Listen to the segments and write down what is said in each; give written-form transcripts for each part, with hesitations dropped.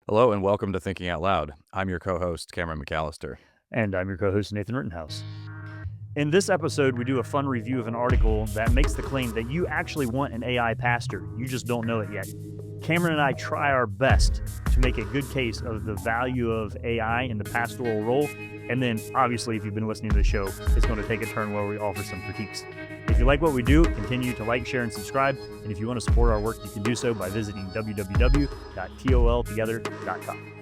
Hello and welcome to Thinking Out Loud. I'm your co-host, Cameron McAllister. And I'm your co host, Nathan Rittenhouse. In this episode, we do a fun review of an article that makes the claim that you actually want an AI pastor. You just don't know it yet. Cameron and I try our best to make a good case of the value of AI in the pastoral role. And then, obviously, if you've been listening to the show, it's going to take a turn where we offer some critiques. If you like what we do, continue to like, share, and subscribe. And if you want to support our work, you can do so by visiting www.toltogether.com.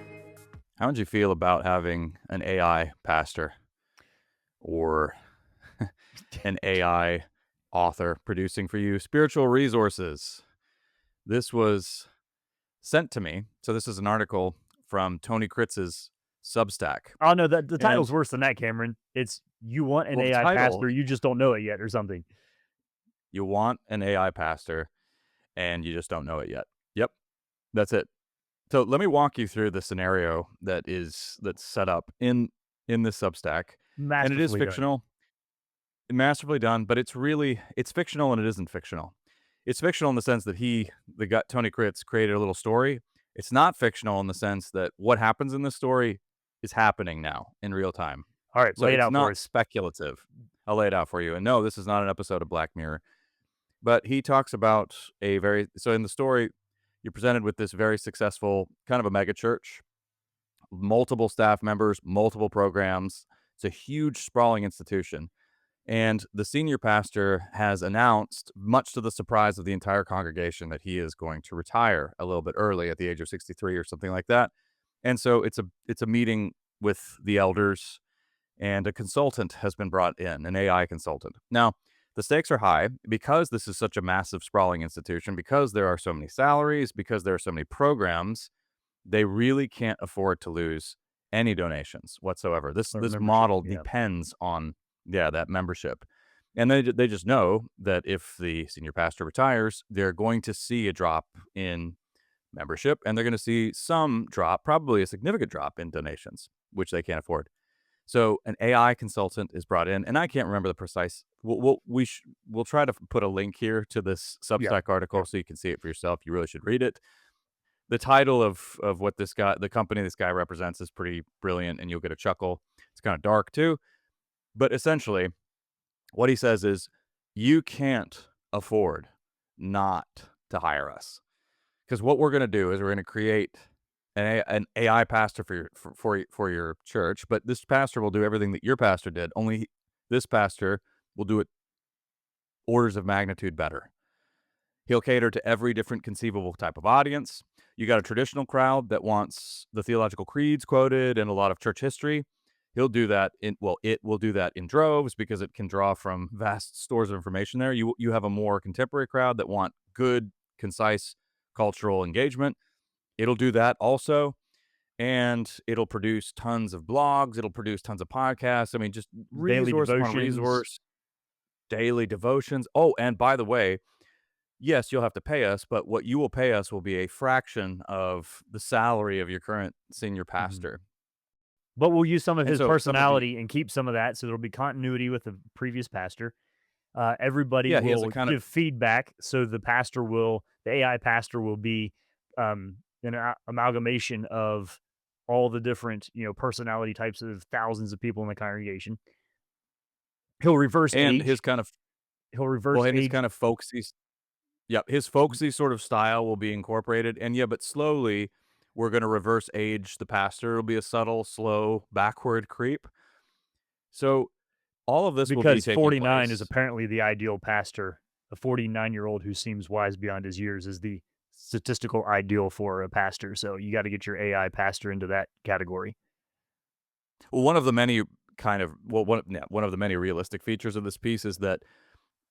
How would you feel about having an AI pastor or an AI author producing for you spiritual resources? This was sent to me. So this is an article from Tony Kritz's Substack. Oh, no, the And title's worse than that, Cameron. It's "You want an well, the AI title, pastor, you just don't know it yet," or something. you want an AI pastor and you just don't know it yet. Yep, that's it. So let me walk you through the scenario that's set up in this Substack. And it is Masterfully done. fictional. Masterfully done, but it's fictional and it isn't fictional. It's fictional in the sense that the guy, Tony Kritz, created a little story. It's not fictional in the sense that what happens in this story is happening now in real time. All right, So lay it it's out for not us. speculative. I'll lay it out for you. And no, this is not an episode of Black Mirror. But he talks about so in the story, you're presented with this very successful kind of a mega church, multiple staff members, multiple programs. It's a huge sprawling institution. And the senior pastor has announced, much to the surprise of the entire congregation, that he is going to retire a little bit early at the age of 63 or something like that. And so it's a meeting with the elders, and a consultant has been brought in, an AI consultant. Now, the stakes are high because this is such a massive sprawling institution, because there are so many salaries, because there are so many programs. They really can't afford to lose any donations whatsoever. This Or this membership, model yeah. depends on, yeah, that membership. And they just know that if the senior pastor retires, they're going to see a drop in membership, and they're going to see some drop, probably a significant drop in donations, which they can't afford. So an AI consultant is brought in, and I can't remember the precise. We'll try to put a link here to this Yeah. Substack Yeah. article so you can see it for yourself. You really should read it. The title of what the company this guy represents, is pretty brilliant, and you'll get a chuckle. It's kind of dark too, but essentially, what he says is, you can't afford not to hire us, because what we're going to do is we're going to create an AI pastor for your church, but this pastor will do everything that your pastor did. Only this pastor will do it orders of magnitude better. He'll cater to every different conceivable type of audience. You got a traditional crowd that wants the theological creeds quoted and a lot of church history. He'll do that it will do that in droves because it can draw from vast stores of information there. You have a more contemporary crowd that want good, concise cultural engagement. It'll do that also. And it'll produce tons of blogs. It'll produce tons of podcasts. I mean, just Daily resource upon devotions. resource, daily devotions. Oh, and by the way, yes, you'll have to pay us, but what you will pay us will be a fraction of the salary of your current senior Mhm. pastor. But we'll use some of And his so some of the personality and keep some of that, so there'll be continuity with the previous pastor. Everybody yeah, he has a will kind of give feedback, so the AI pastor will be amalgamation of all the different personality types of thousands of people in the congregation. He'll reverse and his age. kind of He'll well, reverse and his age. kind of folksy his folksy sort of style will be incorporated. And yeah, but slowly we're going to reverse age the pastor. It'll be a subtle, slow, backward creep. So all of this will be Because taking 49 is place. apparently the ideal pastor. A 49-year-old who seems wise beyond his years is the statistical ideal for a pastor. So you got to get your AI pastor into that category. Well, one of the many one of the many realistic features of this piece is that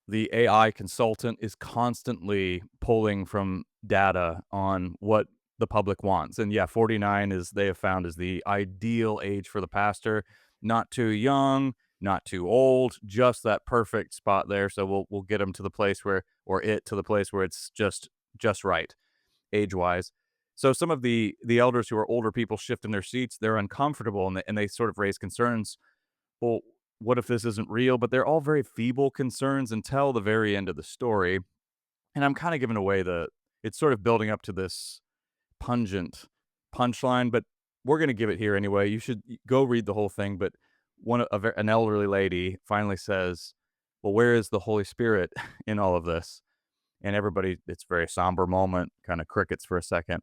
the AI consultant is constantly pulling from data on what the public wants. And yeah, 49 is, they have found, is the ideal age for the pastor. Not too young, not too old, just that perfect spot there. So we'll get them to the place where, or it to the place where it's just right age wise. So some of the elders who are older people shift in their seats. They're uncomfortable, and they sort of raise concerns. Well, what if this isn't real? But they're all very feeble concerns until the very end of the story. And I'm kind of giving away it's sort of building up to this pungent punchline, but we're gonna give it here anyway. You should go read the whole thing. But an elderly lady finally says, "Well, where is the Holy Spirit in all of this?" And everybody, it's a very somber moment, kind of crickets for a second,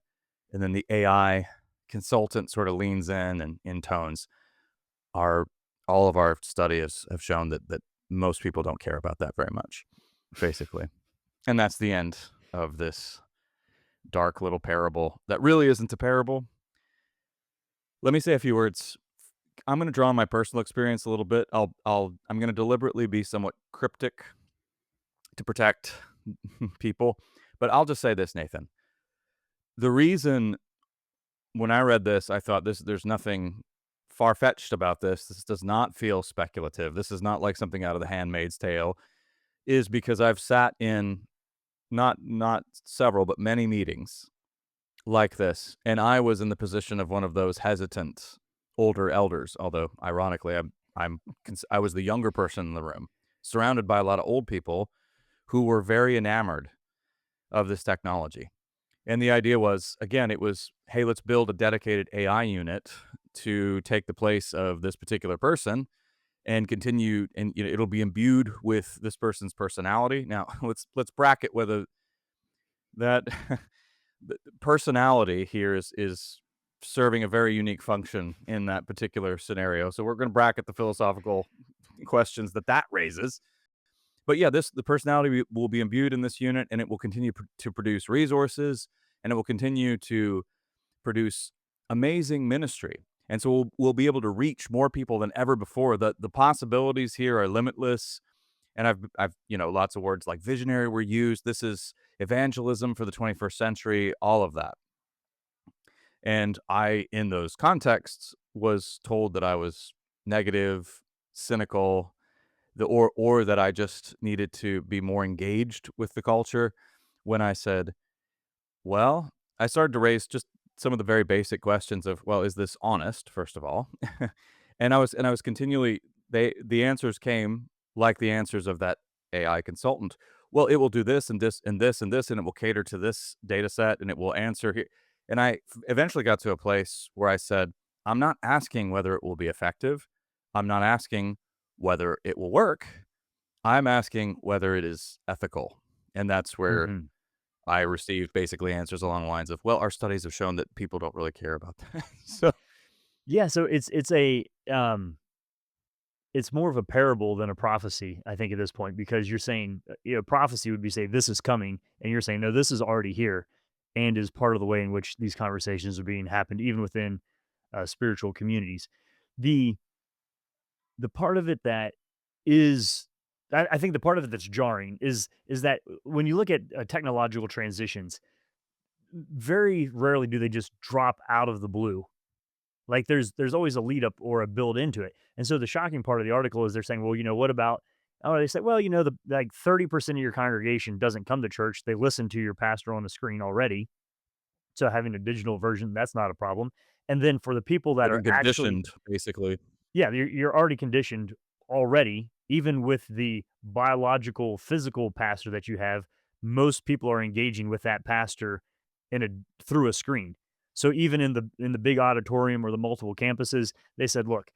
and then the AI consultant sort of leans in and intones, "Our all of our studies have shown that most people don't care about that very much," basically. And that's the end of this dark little parable that really isn't a parable. Let me say a few words. I'm going to draw on my personal experience a little bit. I'm going to deliberately be somewhat cryptic to protect people, but I'll just say this, Nathan. The reason when I read this, I thought there's nothing far-fetched about this. This does not feel speculative. This is not like something out of The Handmaid's Tale, is because I've sat in not several, but many meetings like this, and I was in the position of one of those hesitant older elders. Although, ironically, I was the younger person in the room, surrounded by a lot of old people who were very enamored of this technology. And the idea was, again, it was, hey, let's build a dedicated AI unit to take the place of this particular person and continue, and it'll be imbued with this person's personality. Now, let's bracket whether that the personality here is serving a very unique function in that particular scenario. So we're going to bracket the philosophical questions that raises. But yeah, the personality will be imbued in this unit, and it will continue to produce resources, and it will continue to produce amazing ministry. And so we'll be able to reach more people than ever before. The possibilities here are limitless. And I've lots of words like visionary were used. This is evangelism for the 21st century, all of that. And I, in those contexts, was told that I was negative, cynical, or that I just needed to be more engaged with the culture. When I said, well, I started to raise just some of the very basic questions of, well, is this honest, first of all? And I was continually, the answers came like the answers of that AI consultant. Well, it will do this and this and this and this, and it will cater to this data set, and it will answer here. And I eventually got to a place where I said, I'm not asking whether it will be effective. I'm not asking whether it will work. I'm asking whether it is ethical. And that's where Mhm. I received basically answers along the lines of, well, our studies have shown that people don't really care about that. So, Yeah, so it's more of a parable than a prophecy, I think, at this point, because you're saying, prophecy would be say this is coming, and you're saying no, this is already here, and is part of the way in which these conversations are being happened, even within spiritual communities. The the part of it that is, I think the part of it that's jarring is that when you look at technological transitions, very rarely do they just drop out of the blue. Like there's always a lead up or a build into it. And so the shocking part of the article is they're saying, well, what about, oh, they say, well, the like 30% of your congregation doesn't come to church. They listen to your pastor on the screen already. So having a digital version, that's not a problem. And then for the people that they've are been actually, conditioned, basically. yeah, you're already conditioned already, even with the biological, physical pastor that you have. Most people are engaging with that pastor in a through a screen. So even in the big auditorium or the multiple campuses, they said, look,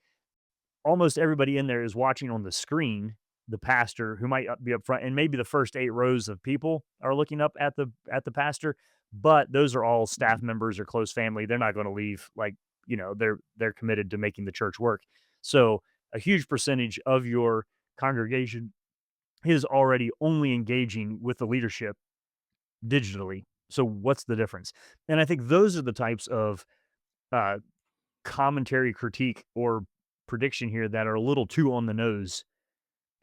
almost everybody in there is watching on the screen the pastor who might be up front, and maybe the first 8 rows of people are looking up at the pastor, but those are all staff members or close family. They're not going to leave. Like, they're committed to making the church work. So a huge percentage of your congregation is already only engaging with the leadership digitally. So what's the difference? And I think those are the types of uh, commentary, critique, or prediction here that are a little too on the nose,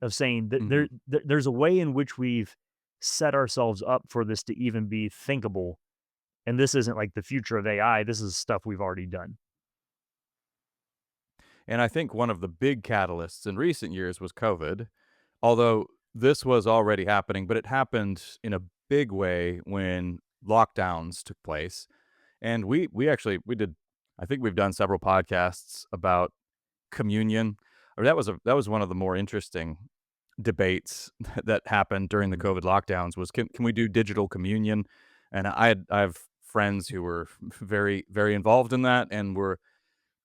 of saying that Mhm. there's a way in which we've set ourselves up for this to even be thinkable, and this isn't like the future of AI. This is stuff we've already done. And I think one of the big catalysts in recent years was COVID, although this was already happening, but it happened in a big way when lockdowns took place. And we actually we did, I think we've done several podcasts about communion, or that was one of the more interesting debates that happened during the Mhm. COVID lockdowns was, can we do digital communion? And I've friends who were very, very involved in that and were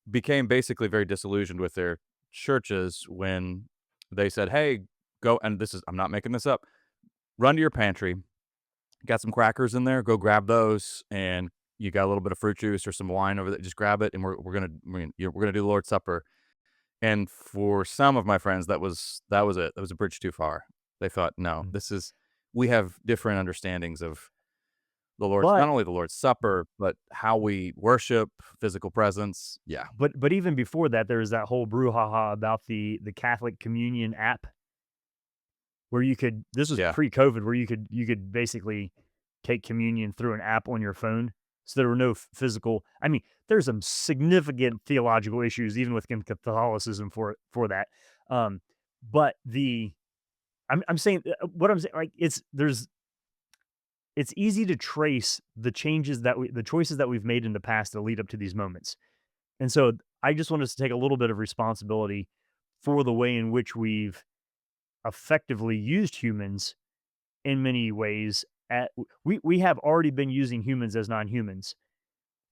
became basically very disillusioned with their churches when they said, "Hey, go," and this is I'm not making this up. "Run to your pantry, got some crackers in there, go grab those, and you got a little bit of fruit juice or some wine over there, just grab it, and we're gonna do the Lord's Supper." And for some of my friends, that was it. That was a bridge too far. They thought, "No, Mm. this is we have different understandings of the Lord's But not only the Lord's Supper, but how we worship, physical presence." Yeah. but even before that, there was that whole brouhaha about the Catholic Communion app where you could this was Yeah. pre-COVID where you could basically take communion through an app on your phone. So there were no physical. I mean, there's some significant theological issues even within Catholicism for that. Um, but I'm saying what I'm saying like it's easy to trace the choices that we've made in the past that lead up to these moments. And so I just want us to take a little bit of responsibility for the way in which we've effectively used humans in many ways. We have already been using humans as non-humans.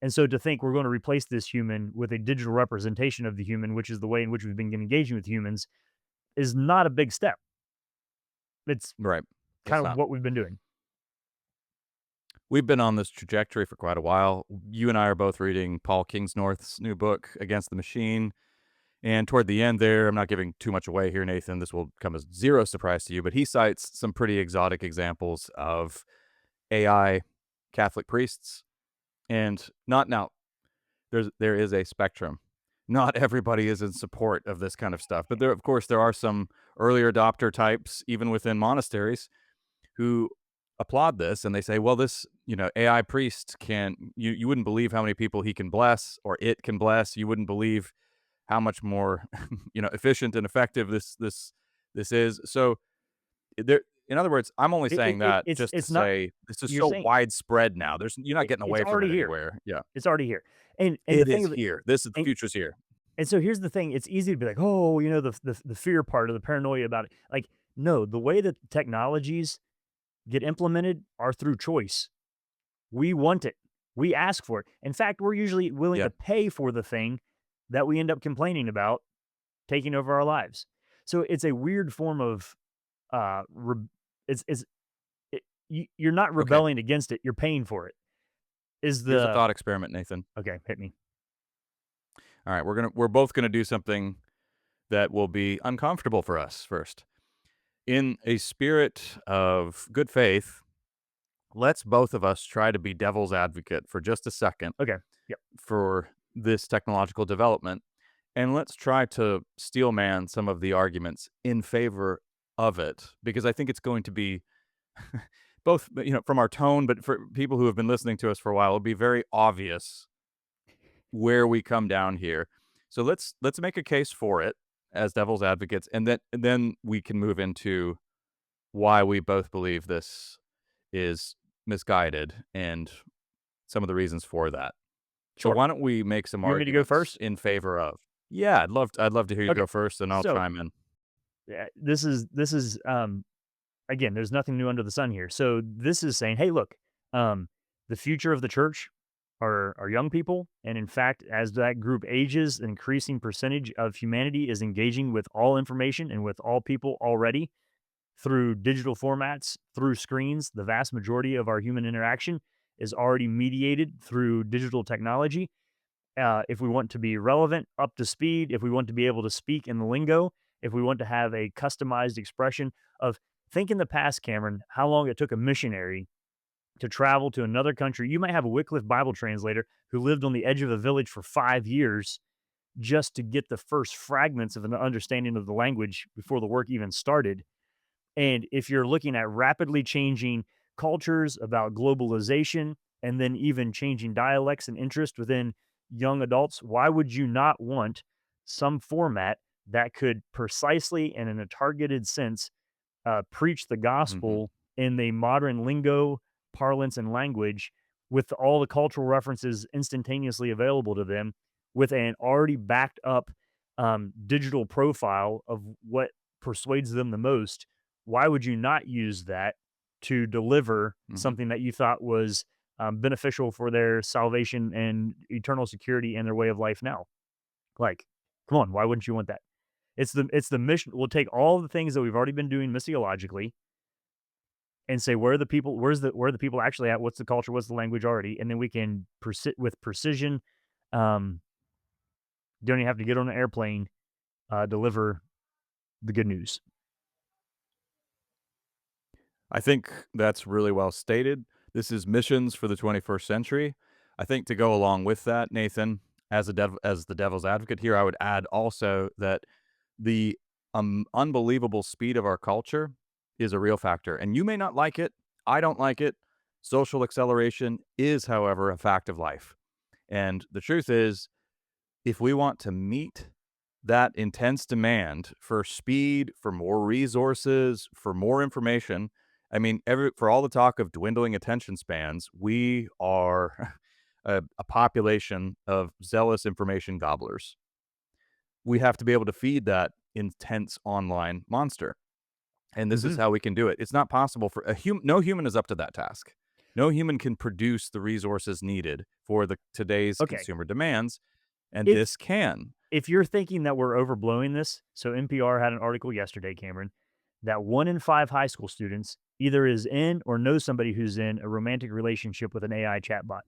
And so to think we're going to replace this human with a digital representation of the human, which is the way in which we've been engaging with humans, is not a big step. It's Right. kind It's of not. what we've been doing. We've been on this trajectory for quite a while. You and I are both reading Paul Kingsnorth's new book, Against the Machine. And toward the end there, I'm not giving too much away here, Nathan. This will come as zero surprise to you, but he cites some pretty exotic examples of AI Catholic priests. And not now, there is a spectrum. Not everybody is in support of this kind of stuff, but of course, there are some earlier adopter types, even within monasteries, who applaud this and they say, well, this, AI priest you wouldn't believe how many people he can bless or it can bless. You wouldn't believe how much more, efficient and effective this is. So there, in other words, I'm only saying that just to It's not. say this is You're so saying widespread now. You're not getting it's away from it already here. anywhere. Yeah, It's already here. And the it thing is of it, here. This is the and, future's here. and so here's the thing: it's easy to be like, oh, the fear part of the paranoia about it. Like, no, the way that technologies get implemented are through choice. We want it. We ask for it. In fact, we're usually willing Yeah, to pay for the thing that we end up complaining about taking over our lives. So it's a weird form of uh, re- it's you're not okay. rebelling against it. You're paying for it. Is Here's a the thought experiment, Nathan. okay? Hit me. All right, we're both gonna do something that will be uncomfortable for us first. In a spirit of good faith, let's both of us try to be devil's advocate for just a second Okay. Yep. for this technological development, and let's try to steel man some of the arguments in favor of it, because I think it's going to be both, from our tone, but for people who have been listening to us for a while, it'll be very obvious where we come down here. So let's make a case for it as devil's advocates, and then we can move into why we both believe this is misguided and some of the reasons for that. So Sure. why don't we make some You want me to go arguments first? in favor of? Yeah, I'd love to hear you Okay. go first, and I'll So chime in. yeah, this is again, there's nothing new under the sun here. So this is saying, hey, look, um, the future of the church are young people, and in fact, as that group ages, an increasing percentage of humanity is engaging with all information and with all people already through digital formats, through screens. The vast majority of our human interaction is already mediated through digital technology. If we want to be relevant, up to speed, if we want to be able to speak in the lingo, if we want to have a customized expression of think in the past, Cameron, how long it took a missionary to travel to another country. You might have a Wycliffe Bible translator who lived on the edge of a village for 5 years just to get the first fragments of an understanding of the language before the work even started. And if you're looking at rapidly changing cultures about globalization and then even changing dialects and interest within young adults, why would you not want some format that could precisely and in a targeted sense preach the Mhm, gospel in the modern lingo, parlance, and language with all the cultural references instantaneously available to them with an already backed up digital profile of what persuades them the most? Why would you not use that to deliver mhm. something that you thought was beneficial for their salvation and eternal security and their way of life now. Like, come on, why wouldn't you want that? It's the mission. We'll take all the things that we've already been doing missiologically and say where are the people, where are the people actually at? What's the culture? What's the language already? And then we can with precision. Um, don't even have to get on an airplane. Deliver the good news. I think that's really well stated. This is missions for the 21st century. I think to go along with that, Nathan, as the devil's advocate here, I would add also that the unbelievable speed of our culture is a real factor. And you may not like it. I don't like it. Social acceleration is, however, a fact of life. And the truth is, if we want to meet that intense demand for speed, for more resources, for more information, I mean, for all the talk of dwindling attention spans, we are a population of zealous information gobblers. We have to be able to feed that intense online monster. And this is Hmm. how we can do it. It's not possible for no human is up to that task. No human can produce the resources needed for today's Okay, consumer demands, and if this can. if you're thinking that we're overblowing this, so NPR had an article yesterday, Cameron, that 1 in 5 high school students either is in or knows somebody who's in a romantic relationship with an AI chatbot.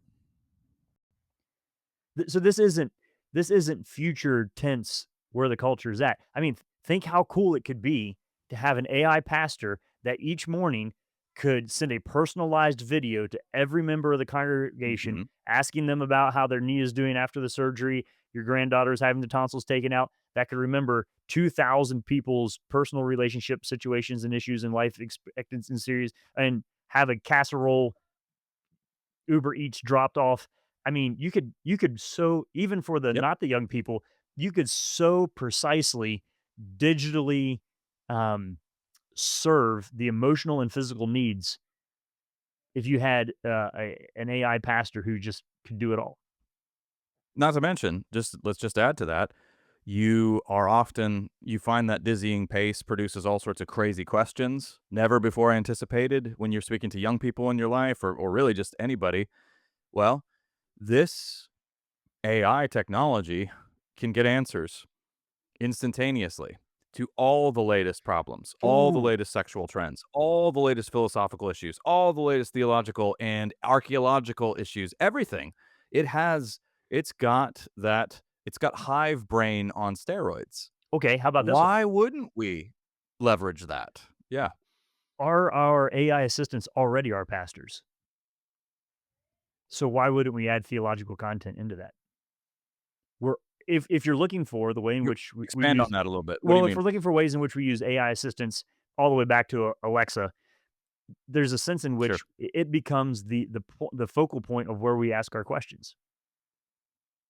So this isn't future tense where the culture is at. I mean, think how cool it could be to have an AI pastor that each morning could send a personalized video to every member of the congregation, Mhm. asking them about how their knee is doing after the surgery. Your granddaughter is having the tonsils taken out. That could remember 2,000 people's personal relationship situations and issues and life expectancy series, and have a casserole Uber Eats dropped off. I mean, you could so even for the Yep. not the young people, you could so precisely digitally um, serve the emotional and physical needs if you had an AI pastor who just could do it all. Not to mention, let's just add to that, you find that dizzying pace produces all sorts of crazy questions, never before anticipated when you're speaking to young people in your life or really just anybody. Well, this AI technology can get answers instantaneously to all the latest problems, all the Ooh, latest sexual trends, all the latest philosophical issues, all the latest theological and archaeological issues, everything. It has it's got hive brain on steroids. okay. How about this one? Why wouldn't we leverage that? Yeah. Are our AI assistants already our pastors? So why wouldn't we add theological content into that? We're if you're looking for the way in You which we expand on use that a little bit. What do you well, if mean? we're looking for ways in which we use AI assistants all the way back to Alexa, there's a sense in Sure. which it becomes the focal point of where we ask our questions.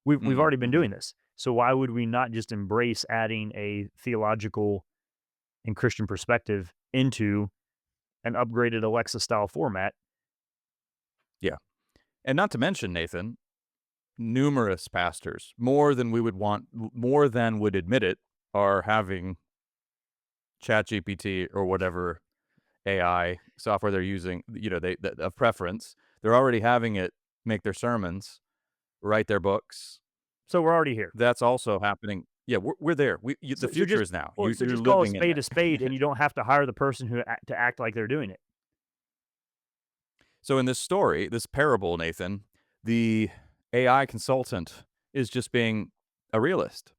We've already been Mhm. doing this, so why would we not just embrace adding a theological and Christian perspective into an upgraded Alexa style format? Yeah. And not to mention, Nathan, numerous pastors, more than would admit it, are having ChatGPT or whatever AI software they're using, of preference. They're already having it make their sermons, write their books. So we're already here. That's also happening. Yeah, we're there. The So future just is now. well, so You're just call living in a spade, it. and you don't have to hire the person to act like they're doing it. So in this story, this parable, Nathan, the AI consultant is just being a realist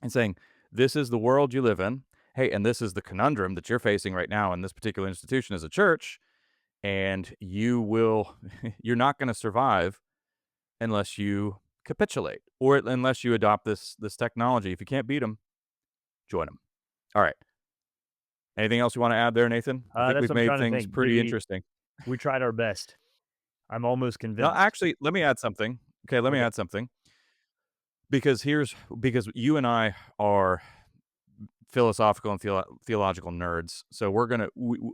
and saying, "This is the world you live in. Hey, and this is the conundrum that you're facing right now in this particular institution as a church, and you're not gonna survive unless you capitulate or unless you adopt this technology. If you can't beat them, join them." All right. Anything else you wanna add there, Nathan? I think That's we've what I'm made trying to things think. pretty interesting. We tried our best. I'm almost Now, convinced. actually, let me add something. Okay, let me Okay. add something because you and I are philosophical and theological nerds. So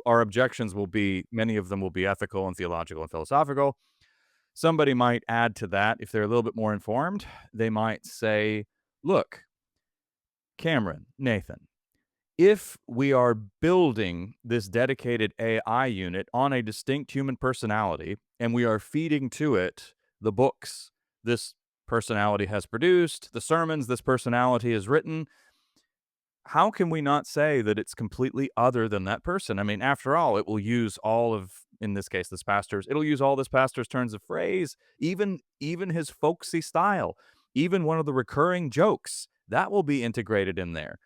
our objections will be many of them will be ethical and theological and philosophical. Somebody might add to that if they're a little bit more informed. They might say, "Look, Cameron, Nathan, if we are building this dedicated AI unit on a distinct human personality and we are feeding to it the books this personality has produced, the sermons this personality has written, how can we not say that it's completely other than that person? I mean, after all, it will use all of, in this case, this pastor's, it'll use all this pastor's turns of phrase, even his folksy style, even one of the recurring jokes, that will be integrated in there.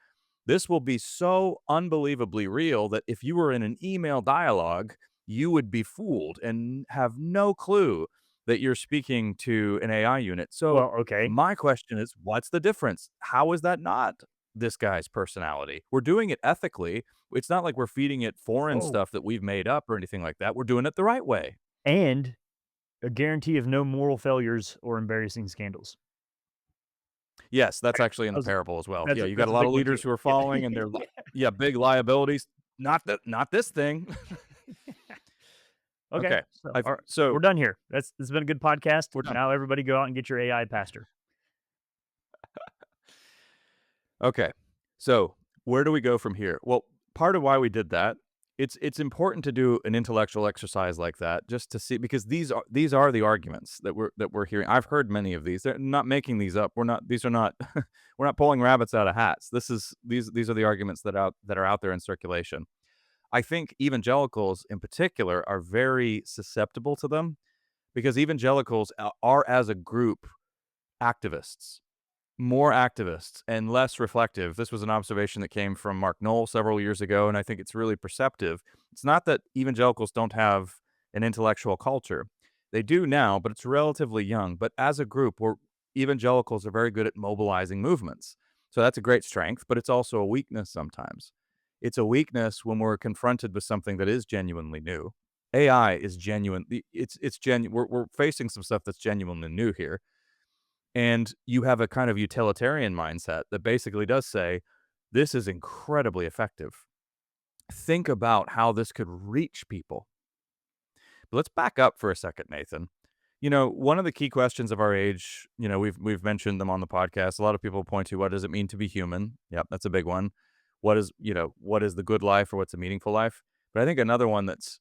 This will be so unbelievably real that if you were in an email dialogue, you would be fooled and have no clue that you're speaking to an AI unit. So Well, okay. my question is, what's the difference? How is that not this guy's personality? We're doing it ethically. It's not like we're feeding it foreign Oh, stuff that we've made up or anything like that. We're doing it the right way. and a guarantee of no moral failures or embarrassing scandals. Yes, that's Right. actually in I the was parable as well. Yeah, you got that's a a lot big of one too. leaders who are Yeah. following and they're yeah, big liabilities. Not this thing. Okay, Okay. so, I've alright, we're so done here. This has been a good podcast. we're done. Now everybody go out and get your AI pastor. Okay. So, where do we go from here? Well, part of why we did that, it's important to do an intellectual exercise like that just to see because these are the arguments that we're hearing. I've heard many of these. They're not making these up. We're not these are not we're not pulling rabbits out of hats. These are the arguments that are out there in circulation. I think evangelicals in particular are very susceptible to them because evangelicals are as a group activists, more activists and less reflective. This was an observation that came from Mark Knoll several years ago, and I think it's really perceptive. It's not that evangelicals don't have an intellectual culture. They do now, but it's relatively young. But as a group, evangelicals are very good at mobilizing movements. So that's a great strength, but it's also a weakness sometimes. It's a weakness when we're confronted with something that is genuinely new. AI is genuine. It's genuine. We're facing some stuff that's genuinely new here, and you have a kind of utilitarian mindset that basically does say, this is incredibly effective. Think about how this could reach people. But let's back up for a second, Nathan. One of the key questions of our age, we've mentioned them on the podcast. A lot of people point to what does it mean to be human? Yep, that's a big one. What is the good life or what's a meaningful life? But I think another one that's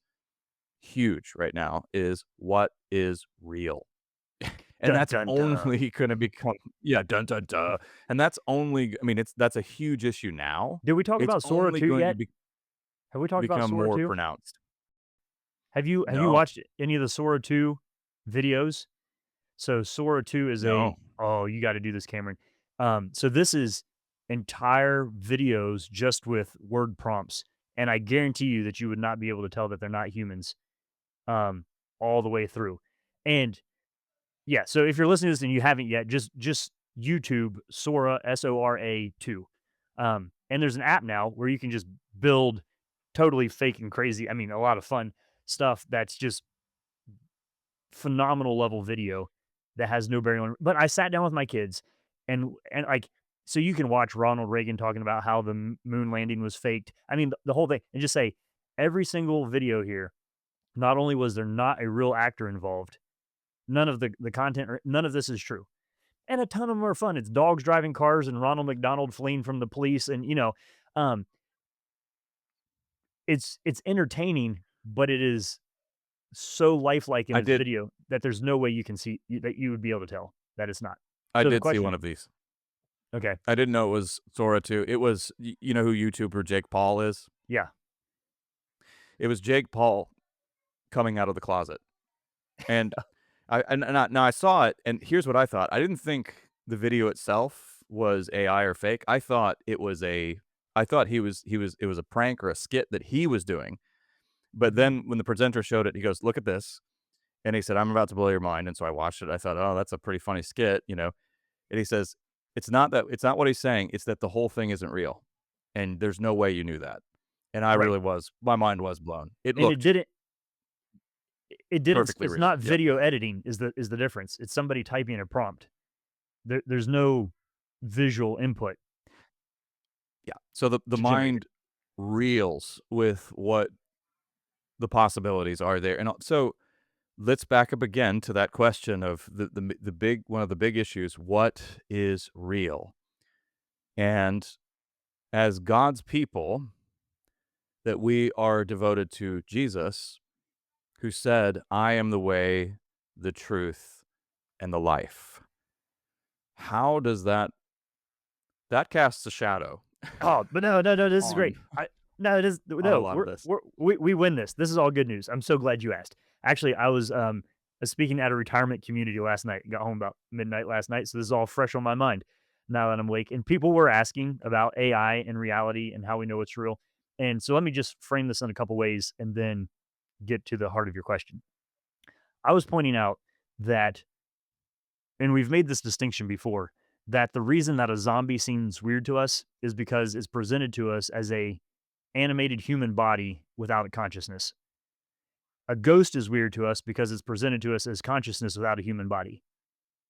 huge right now is what is real? And Dun that's dun dun. only gonna become yeah, dun, dun, duh, and that's only I mean, that's a huge issue now. Did we talk It's about Sora only 2 going to yet? Have we talked about become Sora more 2? pronounced. Have you No, watched any of the Sora 2 videos? So Sora 2 is no. you gotta do this, Cameron. So this is entire videos just with word prompts, and I guarantee you that you would not be able to tell that they're not humans, um, all the way through. And yeah, so if you're listening to this and you haven't yet, just YouTube Sora, Sora 2. And there's an app now where you can just build totally fake and crazy, I mean, a lot of fun stuff that's just phenomenal level video that has no bearing on, but I sat down with my kids and like, so you can watch Ronald Reagan talking about how the moon landing was faked. I mean, the whole thing, and just say every single video here, not only was there not a real actor involved, none of the content, none of this is true. And a ton of them are fun. It's dogs driving cars and Ronald McDonald fleeing from the police, and um, it's entertaining, but it is so lifelike in I its did video that there's no way you can see that you would be able to tell that it's not. I So the did see question, one of these. okay, I didn't know it was Sora 2. It was you know who YouTuber Jake Paul is? yeah, It was Jake Paul coming out of the closet, and I saw it, and here's what I thought. I didn't think the video itself was AI or fake. I thought it was a prank or a skit that he was doing. But mhm, then when the presenter showed it, he goes, "Look at this." And he said, "I'm about to blow your mind." And so I watched it. I thought, "Oh, that's a pretty funny skit." And he says, it's not what he's saying, it's that the whole thing isn't real. And there's no way you knew that. And right, my mind was blown. It and it looked didn't. It didn't. perfectly It's real. not Yep. video editing. Is the difference? It's somebody typing a prompt. There's no visual input Yeah. So the to generate it. mind reels with what the possibilities are there. And so let's back up again to that question of the big one of the big issues, what is real? And as God's people, that we are devoted to Jesus, who said, "I am the way, the truth, and the life." How does that casts a shadow Oh, but no, this is great. on No, it is on a no, lot of this. we win this. This is all good news. I'm so glad you asked. Actually, I was speaking at a retirement community last night. Got home about midnight last night, so this is all fresh on my mind now that I'm awake. And people were asking about AI and reality and how we know it's real. And so let me just frame this in a couple ways and then get to the heart of your question. I was pointing out that, and we've made this distinction before, that the reason that a zombie seems weird to us is because it's presented to us as a animated human body without a consciousness. A ghost is weird to us because it's presented to us as consciousness without a human body.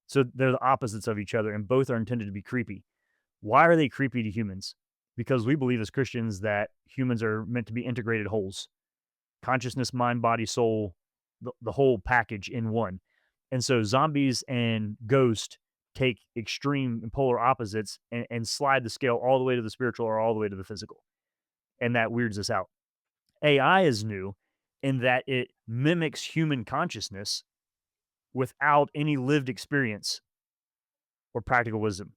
So they're the opposites of each other, and both are intended to be creepy. Why are they creepy to humans? Because we believe as Christians that humans are meant to be integrated wholes: consciousness, mind, body, soul, the whole package in one. And so zombies and ghost take extreme and polar opposites and slide the scale all the way to the spiritual or all the way to the physical. And that weirds us out. AI is new in that it mimics human consciousness without any lived experience or practical wisdom.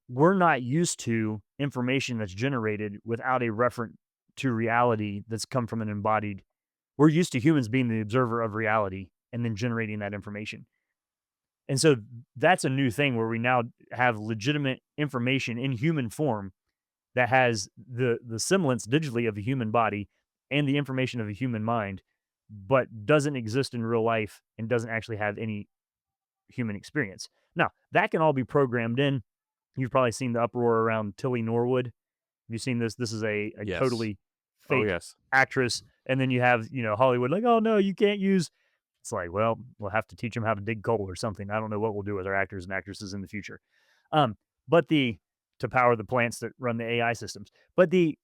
We're not used to information that's generated without a referent to reality that's come from an embodied. We're used to humans being the observer of reality and then generating that information. And so that's a new thing where we now have legitimate information in human form that has the semblance digitally of a human body and the information of a human mind, but doesn't exist in real life and doesn't actually have any human experience. Now, that can all be programmed in. You've probably seen the uproar around Tilly Norwood. Have you seen this? This is a Yes. totally Oh, fake yes. actress. And then you have, Hollywood like, oh no, you can't use. It's like, well, we'll have to teach them how to dig coal or something. I don't know what we'll do with our actors and actresses in the future. But the to power the plants that run the AI systems. But the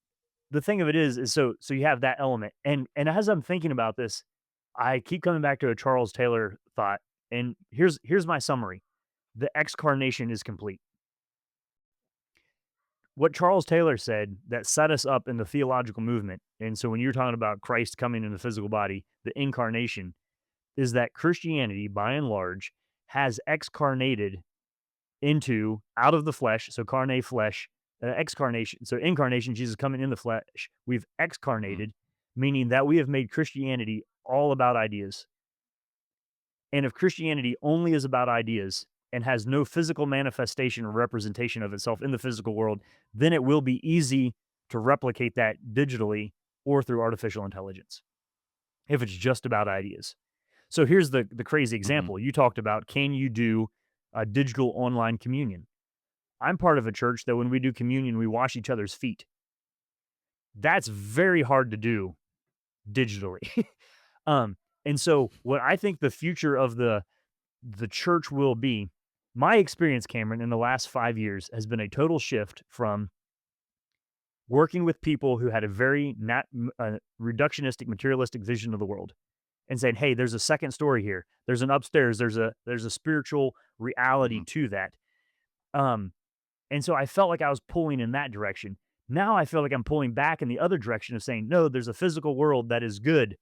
thing of it is so you have that element. And as I'm thinking about this, I keep coming back to a Charles Taylor thought. And here's my summary. The excarnation is complete. What Charles Taylor said that set us up in the theological movement, and so when you're talking about Christ coming in the physical body, the incarnation, is that Christianity, by and large, has excarnated into out of the flesh, so carne flesh, excarnation, so incarnation, Jesus coming in the flesh. We've Mhm. excarnated, meaning that we have made Christianity all about ideas. And if Christianity only is about ideas and has no physical manifestation or representation of itself in the physical world, then it will be easy to replicate that digitally or through artificial intelligence if it's just about ideas. So here's the crazy Mhm. example. You talked about, can you do a digital online communion? I'm part of a church that when we do communion, we wash each other's feet. That's very hard to do digitally. um, and so what I think the future of the church will be, my experience, Cameron, in the last 5 years has been a total shift from working with people who had a very reductionistic, materialistic vision of the world and saying, "Hey, there's a second story here. There's an upstairs. There's a spiritual reality Mhm. to that." Um, and so I felt like I was pulling in that direction. Now I feel like I'm pulling back in the other direction of saying, "No, there's a physical world that is good."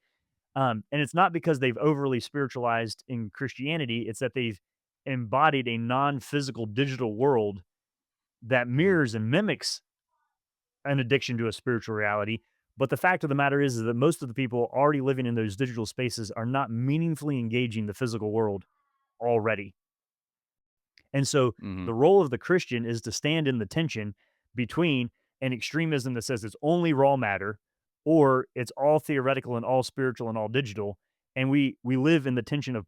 And it's not because they've overly spiritualized in Christianity; it's that they've embodied a non-physical digital world that Mhm. mirrors and mimics an addiction to a spiritual reality. But the fact of the matter is that most of the people already living in those digital spaces are not meaningfully engaging the physical world already. And so Mhm. the role of the Christian is to stand in the tension between an extremism that says it's only raw matter or it's all theoretical and all spiritual and all digital. And we live in the tension of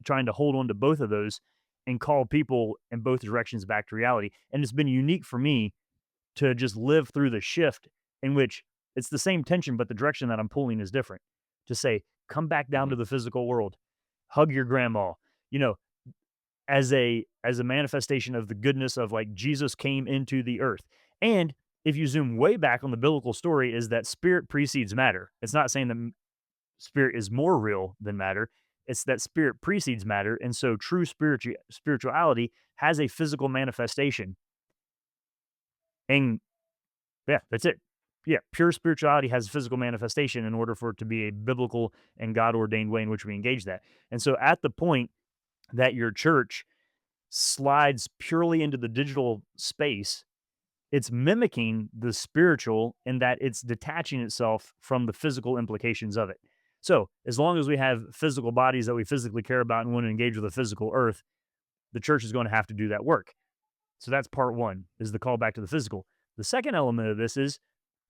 trying to hold on to both of those and call people in both directions back to reality. And it's been unique for me to just live through the shift in which it's the same tension, but the direction that I'm pulling is different. To say, come back down to Mhm. the physical world, hug your grandma, you know, as a manifestation of the goodness of like Jesus came into the earth. And if you zoom way back on the biblical story, is that spirit precedes matter. It's not saying that spirit is more real than matter. It's that spirit precedes matter, and so true spirituality has a physical manifestation. And Yeah, that's it. Yeah, pure spirituality has physical manifestation in order for it to be a biblical and God ordained way in which we engage that. And so at the point that your church slides purely into the digital space, it's mimicking the spiritual in that it's detaching itself from the physical implications of it. So, as long as we have physical bodies that we physically care about and want to engage with the physical earth, the church is going to have to do that work. So that's part one, is the call back to the physical. The second element of this is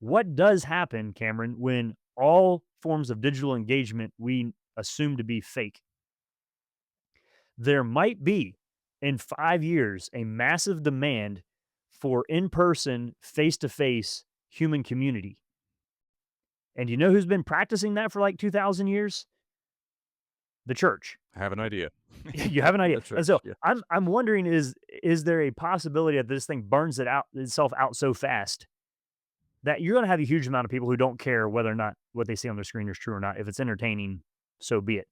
what does happen, Cameron, when all forms of digital engagement we assume to be fake? There might be in 5 years a massive demand for in person, face to face human community. And you know who's been practicing that for like 2,000 years? The church. I have an idea. You have an idea. The And church, so yeah. I'm wondering, is there a possibility that this thing burns itself out so fast that you're going to have a huge amount of people who don't care whether or not what they see on their screen is true or not. If it's entertaining, so be it.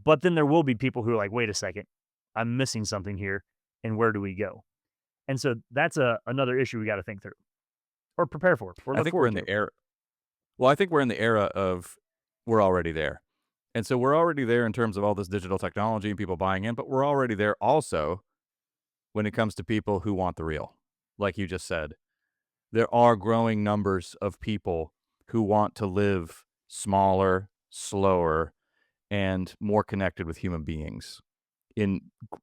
But then there will be people who are like, wait a second, I'm missing something here. And where do we go? And so that's another issue we got to think through or prepare for or I look think we're forward in to. the era Well, I think we're in the era of we're already there. And so we're already there in terms of all this digital technology and people buying in, but we're already there also when it comes to people who want the real. Like you just said, there are growing numbers of people who want to live smaller, slower, and more connected with human beings in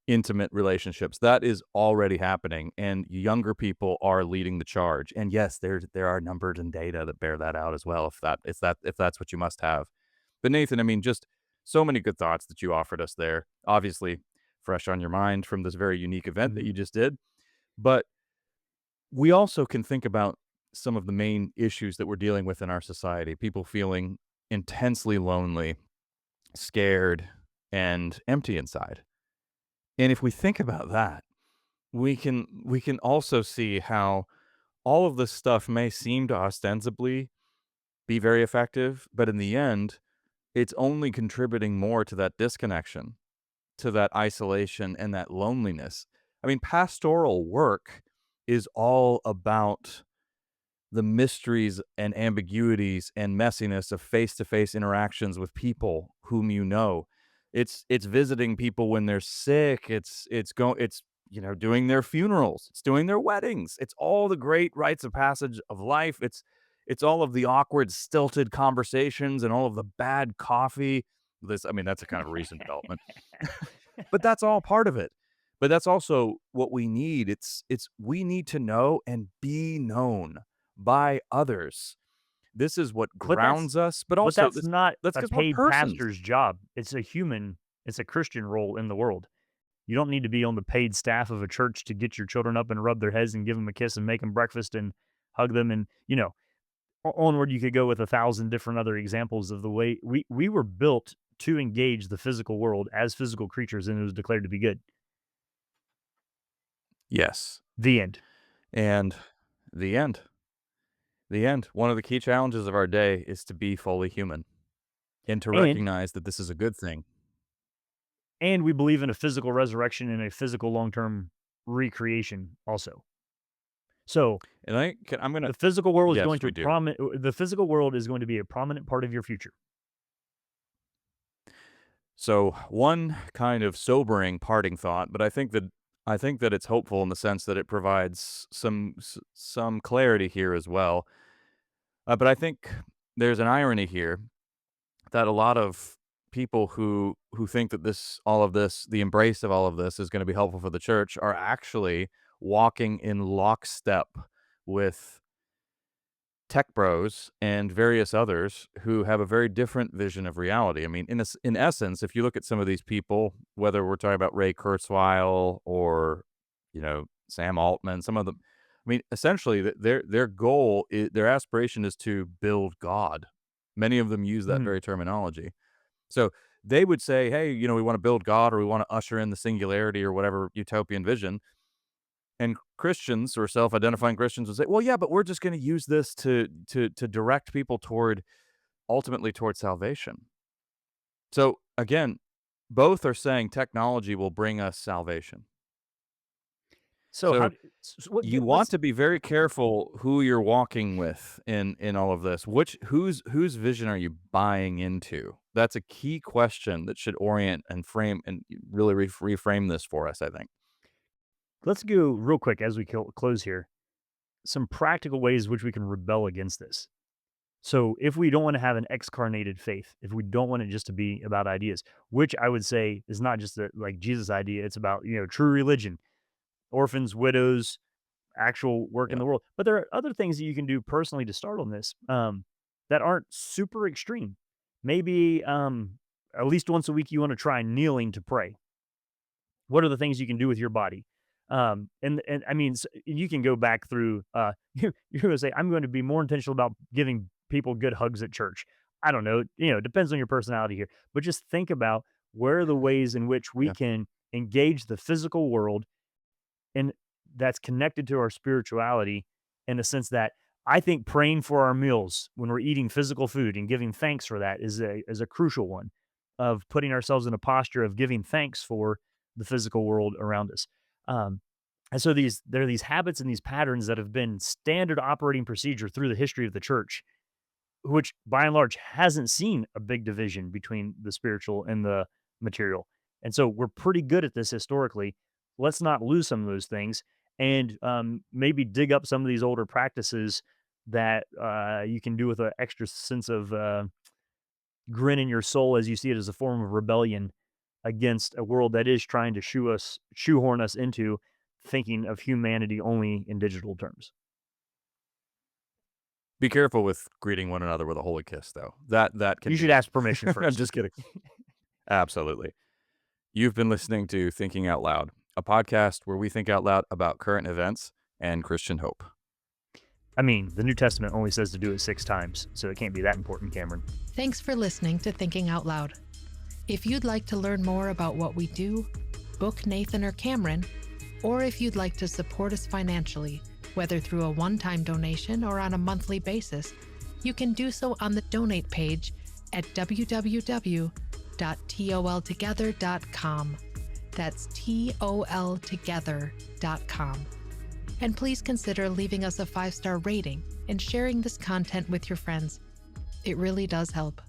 intimate relationships. That is already happening, and younger people are leading the charge. And yes, there are numbers and data that bear that out as well, if that's what you must have. But Nathan, I mean, just so many good thoughts that you offered us there. Obviously, fresh on your mind from this very unique event that Mhm. you just did. But we also can think about some of the main issues that we're dealing with in our society. People feeling intensely lonely, scared, and empty inside. And if we think about that, we can also see how all of this stuff may seem to ostensibly be very effective, but in the end, it's only contributing more to that disconnection, to that isolation and that loneliness. I mean, pastoral work is all about the mysteries and ambiguities and messiness of face-to-face interactions with people whom you know. It's visiting people when they're sick, it's doing their funerals, it's doing their weddings, it's all the great rites of passage of life, it's all of the awkward, stilted conversations and all of the bad coffee. This I mean, that's a kind of recent development. But that's all part of it. But that's also what we need. It's we need to know and be known by others. This is what But that's grounds us, but but also that's this not that's a because 'cause we're paid persons. pastor's job. It's a Christian role in the world. You don't need to be on the paid staff of a church to get your children up and rub their heads and give them a kiss and make them breakfast and hug them and, onward you could go with 1,000 different other examples of the way we were built to engage the physical world as physical creatures, and it was declared to be good. Yes. The end. And the end. The end. One of the key challenges of our day is to be fully human and to And recognize that this is a good thing. and we believe in a physical resurrection and a physical long-term recreation also. So, And I'm gonna the physical world is yes, going we to do. the physical world is going to be a prominent part of your future. So, one kind of sobering parting thought, but I think that it's hopeful in the sense that it provides some clarity here as well. But I think there's an irony here that a lot of people who think that the embrace of all of this is going to be helpful for the church are actually walking in lockstep with tech bros and various others who have a very different vision of reality. I mean, in essence, if you look at some of these people, whether we're talking about Ray Kurzweil or, Sam Altman, some of them, I mean, essentially, their goal, their aspiration is to build God. Many of them use that Mhm. very terminology. So they would say, hey, we want to build God or we want to usher in the singularity or whatever utopian vision. And Christians or self-identifying Christians would say, "Well, yeah, but we're just gonna use this to direct people ultimately toward salvation." So, again, both are saying technology will bring us salvation. So how? So What? you want Let's to be very careful who you're walking with in all of this. Whose vision are you buying into? That's a key question that should orient and frame and really reframe this for us, I think. let's go real quick as we close here. Some practical ways which we can rebel against this. So if we don't want to have an excarnated faith, if we don't want it just to be about ideas, which I would say is not just like Jesus idea, it's about, true religion, orphans, widows, actual work in Yeah. the world. But there are other things that you can do personally to start on this that aren't super extreme. Maybe at least once a week you want to try kneeling to pray. What are the things you can do with your body? And I mean, you can go back through. You're going to say, I'm going to be more intentional about giving people good hugs at church. I don't know. It depends on your personality here, but just think about where are the ways in which we Yeah. can engage the physical world and that's connected to our spirituality in the sense that I think praying for our meals when we're eating physical food and giving thanks for that is a crucial one of putting ourselves in a posture of giving thanks for the physical world around us. Um, and so there are these habits and these patterns that have been standard operating procedure through the history of the church, which by and large hasn't seen a big division between the spiritual and the material. And so we're pretty good at this historically. Let's not lose some of those things and maybe dig up some of these older practices that you can do with an extra sense of grin in your soul as you see it as a form of rebellion against a world that is trying to shoehorn us into thinking of humanity only in digital terms. Be careful with greeting one another with a holy kiss, though. That can You should be. ask permission I'm first. just kidding. Absolutely. You've been listening to Thinking Out Loud, a podcast where we think out loud about current events and Christian hope. I mean, the New Testament only says to do it 6 times, so it can't be that important, Cameron. Thanks for listening to Thinking Out Loud. If you'd like to learn more about what we do, book Nathan or Cameron, or if you'd like to support us financially, whether through a one-time donation or on a monthly basis, you can do so on the donate page at www.toltogether.com. That's toltogether.com. And please consider leaving us a 5-star rating and sharing this content with your friends. It really does help.